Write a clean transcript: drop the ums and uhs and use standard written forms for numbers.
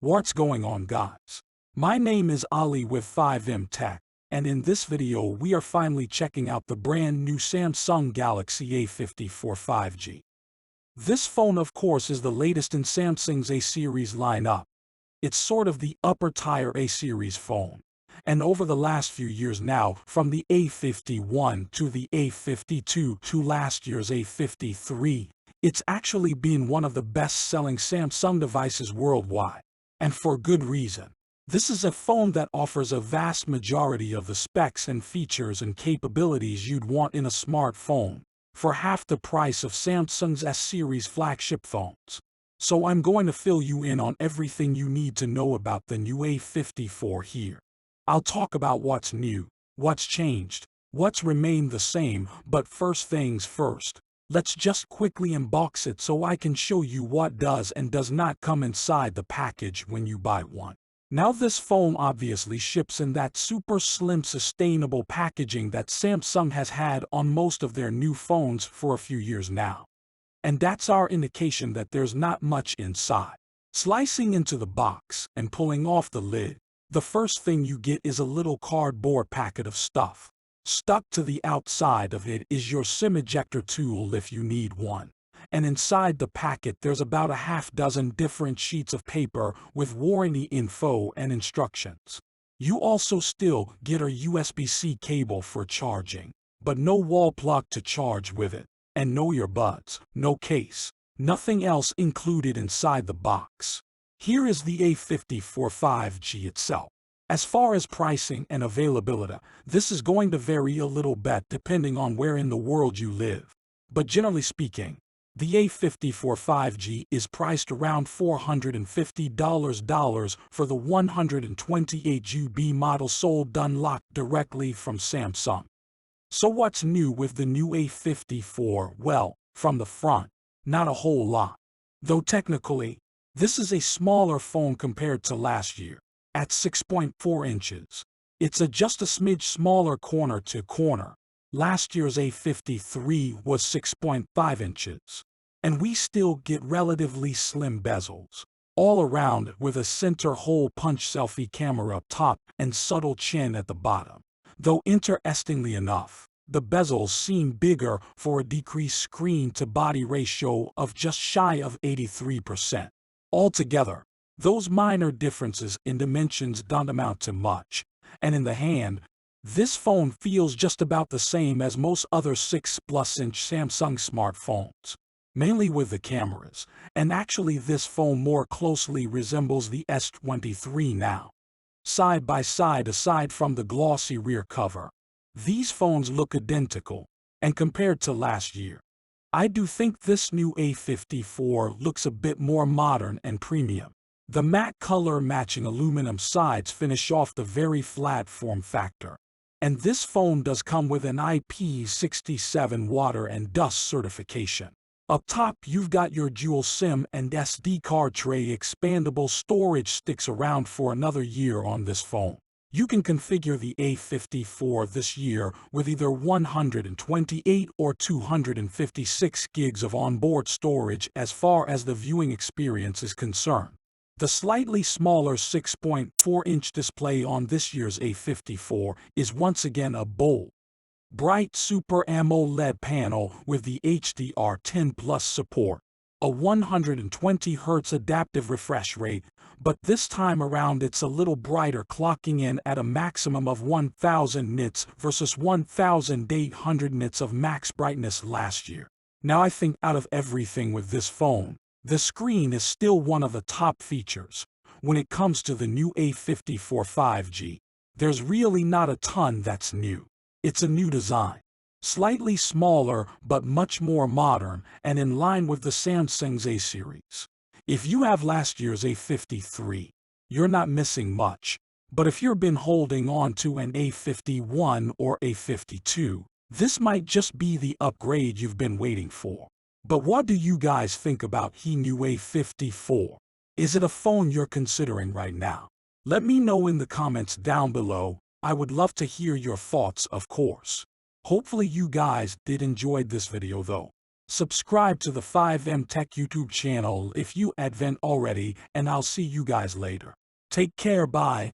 What's going on, guys? My name is Ali with 5M Tech, and in this video we are finally checking out the brand new Samsung Galaxy A54 5G. This phone of course is the latest in Samsung's A-series lineup. It's sort of the upper tier A-series phone. And over the last few years now, from the A51 to the A52 to last year's A53, it's actually been one of the best-selling Samsung devices worldwide. And for good reason. This is a phone that offers a vast majority of the specs and features and capabilities you'd want in a smartphone, for half the price of Samsung's S-series flagship phones. So I'm going to fill you in on everything you need to know about the new A54 here. I'll talk about what's new, what's changed, what's remained the same, but first things first. Let's just quickly unbox it so I can show you what does and does not come inside the package when you buy one. Now this phone obviously ships in that super slim sustainable packaging that Samsung has had on most of their new phones for a few years now. And that's our indication that there's not much inside. Slicing into the box and pulling off the lid, the first thing you get is a little cardboard packet of stuff. Stuck to the outside of it is your SIM ejector tool if you need one. And inside the packet there's about a half-dozen different sheets of paper with warranty info and instructions. You also still get a USB-C cable for charging, but no wall plug to charge with it. And no earbuds, no case, nothing else included inside the box. Here is the A54 5G itself. As far as pricing and availability, this is going to vary a little bit depending on where in the world you live. But generally speaking, the A54 5G is priced around $450 for the 128GB model sold unlocked directly from Samsung. So what's new with the new A54? Well, from the front, not a whole lot. Though technically, this is a smaller phone compared to last year. At 6.4 inches. It's just a smidge smaller corner to corner. Last year's A53 was 6.5 inches. And we still get relatively slim bezels. All around with a center hole punch selfie camera up top and subtle chin at the bottom. Though interestingly enough, the bezels seem bigger for a decreased screen-to-body ratio of just shy of 83%. Altogether, those minor differences in dimensions don't amount to much, and in the hand, this phone feels just about the same as most other 6-plus-inch Samsung smartphones, mainly with the cameras, and actually this phone more closely resembles the S23 now. Side by side aside from the glossy rear cover, these phones look identical, and compared to last year, I do think this new A54 looks a bit more modern and premium. The matte color matching aluminum sides finish off the very flat form factor. And this phone does come with an IP67 water and dust certification. Up top you've got your dual SIM and SD card tray. Expandable storage sticks around for another year on this phone. You can configure the A54 this year with either 128 or 256 gigs of onboard storage as far as the viewing experience is concerned. The slightly smaller 6.4-inch display on this year's A54 is once again a bold, bright Super AMOLED panel with the HDR10 Plus support, a 120Hz adaptive refresh rate, but this time around it's a little brighter, clocking in at a maximum of 1000 nits versus 1800 nits of max brightness last year. Now I think out of everything with this phone, the screen is still one of the top features. When it comes to the new A54 5G, there's really not a ton that's new. It's a new design. Slightly smaller but much more modern and in line with the Samsung's A-series. If you have last year's A53, you're not missing much. But if you've been holding on to an A51 or A52, this might just be the upgrade you've been waiting for. But what do you guys think about the new A54? Is it a phone you're considering right now? Let me know in the comments down below. I would love to hear your thoughts, of course. Hopefully you guys did enjoy this video though. Subscribe to the 5M Tech YouTube channel if you haven't already, and I'll see you guys later. Take care, bye.